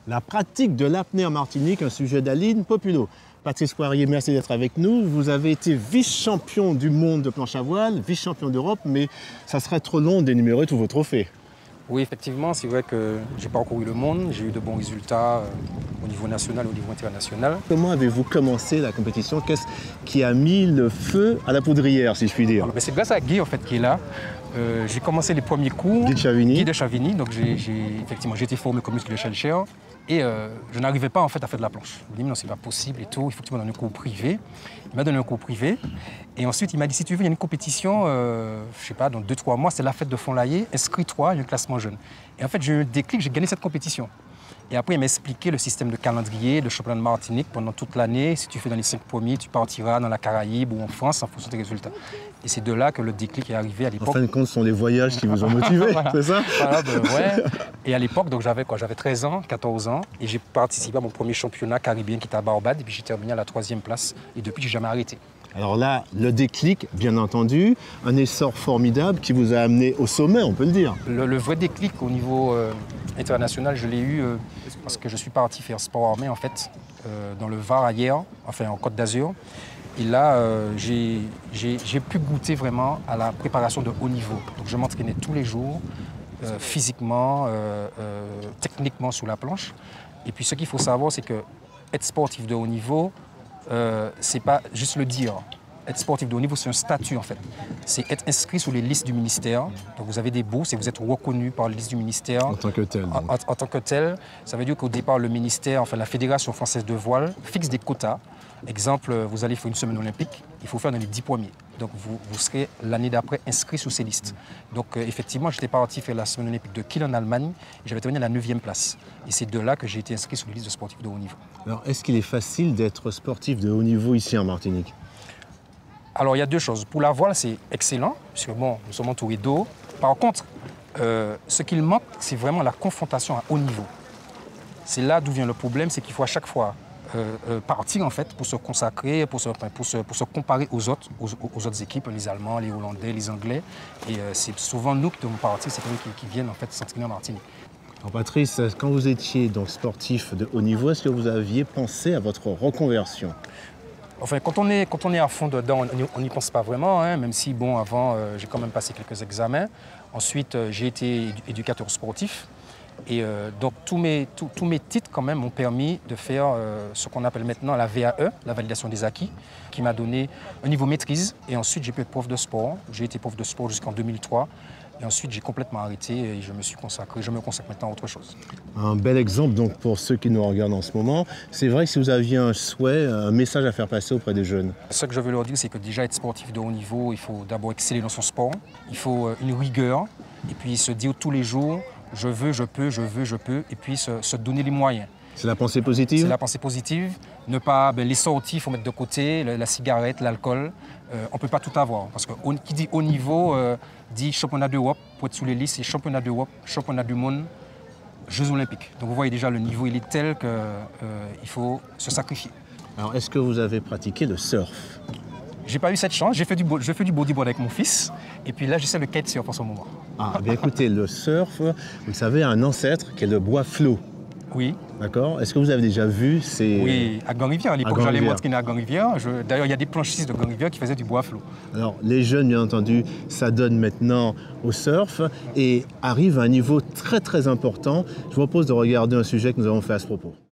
La pratique de l'apnée en Martinique, un sujet d'Aline Populo. Patrice Poirier, merci d'être avec nous. Vous avez été vice-champion du monde de planche à voile, vice-champion d'Europe, mais ça serait trop long d'énumérer tous vos trophées. Oui, effectivement, c'est vrai que j'ai parcouru le monde, j'ai eu de bons résultats au niveau national et au niveau international. Comment avez-vous commencé la compétition? Qu'est-ce qui a mis le feu à la poudrière, si je puis dire? C'est grâce à Guy en fait, qui est là. J'ai commencé les premiers cours. Guy de Chavigny. Guy de Chavigny, donc j'ai été formé comme muscle de Schellcher. Et je n'arrivais pas en fait à faire de la planche. Il m'a dit non, c'est pas possible et tout, il faut que tu me donnes un cours privé. Il m'a donné un cours privé. Et ensuite, il m'a dit si tu veux, il y a une compétition, je sais pas, dans 2-3 mois, c'est la fête de Fond-Laillé, inscris-toi, il y a un classement jeune. Et en fait, j'ai eu un déclic, j'ai gagné cette compétition. Et après, il m'a expliqué le système de calendrier, le championnat de Martinique pendant toute l'année. Si tu fais dans les 5 premiers, tu partiras dans la Caraïbe ou en France en fonction de tes résultats. Et c'est de là que le déclic est arrivé à l'époque. En fin de compte, ce sont les voyages qui vous ont motivé, voilà. C'est ça? Voilà, ouais. Et à l'époque, donc j'avais 13 ans, 14 ans, et j'ai participé à mon premier championnat caribéen qui était à Barbade, et puis j'ai terminé à la 3e place. Et depuis, j'ai jamais arrêté. Alors là, le déclic, bien entendu, un essor formidable qui vous a amené au sommet, on peut le dire. Le vrai déclic au niveau international, je l'ai eu parce que je suis parti faire sport armé en fait, dans le Var ailleurs, enfin en Côte d'Azur. Et là, j'ai pu goûter vraiment à la préparation de haut niveau. Donc je m'entraînais tous les jours, physiquement, techniquement sur la planche. Et puis ce qu'il faut savoir, c'est que être sportif de haut niveau, c'est pas juste le dire. Être sportif de haut niveau, c'est un statut en fait. C'est être inscrit sur les listes du ministère. Donc vous avez des bourses et vous êtes reconnu par les listes du ministère. En tant que tel. En tant que tel. Ça veut dire qu'au départ, le ministère, enfin la Fédération française de voile, fixe des quotas. Exemple, vous allez faire une semaine olympique, il faut faire dans les 10 premiers. Donc vous serez l'année d'après inscrit sur ces listes. Donc effectivement, j'étais parti faire la semaine olympique de Kiel en Allemagne et j'avais terminé à la 9e place. Et c'est de là que j'ai été inscrit sur les listes de sportifs de haut niveau. Alors est-ce qu'il est facile d'être sportif de haut niveau ici en Martinique? Alors il y a deux choses. Pour la voile, c'est excellent, puisque bon, nous sommes entourés d'eau. Par contre, ce qu'il manque, c'est vraiment la confrontation à haut niveau. C'est là d'où vient le problème, c'est qu'il faut à chaque fois partir en fait pour se consacrer, pour se comparer aux autres équipes, les Allemands, les Hollandais, les Anglais. Et c'est souvent nous qui devons partir, c'est eux qui viennent en fait s'entraîner en Martinique. Alors Patrice, quand vous étiez donc sportif de haut niveau, est-ce que vous aviez pensé à votre reconversion? Enfin, quand on est à fond dedans, on n'y pense pas vraiment, hein, même si, bon, avant, j'ai quand même passé quelques examens. Ensuite, j'ai été éducateur sportif. Et donc, tous mes titres, quand même, m'ont permis de faire ce qu'on appelle maintenant la VAE, la validation des acquis, qui m'a donné un niveau maîtrise. Et ensuite, j'ai pu être prof de sport. J'ai été prof de sport jusqu'en 2003. Et ensuite, j'ai complètement arrêté et je me consacre maintenant à autre chose. Un bel exemple donc pour ceux qui nous regardent en ce moment. C'est vrai que si vous aviez un souhait, un message à faire passer auprès des jeunes. Ce que je veux leur dire, c'est que déjà être sportif de haut niveau, il faut d'abord exceller dans son sport. Il faut une rigueur et puis se dire tous les jours, je veux, je peux, je veux, je peux, et puis se donner les moyens. C'est la pensée positive? C'est la pensée positive. Ne pas, les sorties, il faut mettre de côté, la cigarette, l'alcool. On ne peut pas tout avoir. Parce que qui dit haut niveau, dit championnat d'Europe, pour être sous les listes, c'est championnat d'Europe, championnat du monde, Jeux olympiques. Donc vous voyez déjà, le niveau il est tel qu'il faut se sacrifier. Alors est-ce que vous avez pratiqué le surf? J'ai pas eu cette chance, je fais du bodyboard avec mon fils, et puis là j'essaie le kitesurf en ce moment. Ah, bien écoutez, le surf, vous le savez, a un ancêtre qui est le bois flot. Oui. D'accord. Est-ce que vous avez déjà vu ces... Oui, à Grand-Rivière, à l'époque j'allais m'entraîner à Grand-Rivière. D'ailleurs, il y a des planchistes de Grand-Rivière qui faisaient du bois flot. Alors, les jeunes, bien entendu, s'adonnent maintenant au surf et arrivent à un niveau très très important. Je vous propose de regarder un sujet que nous avons fait à ce propos.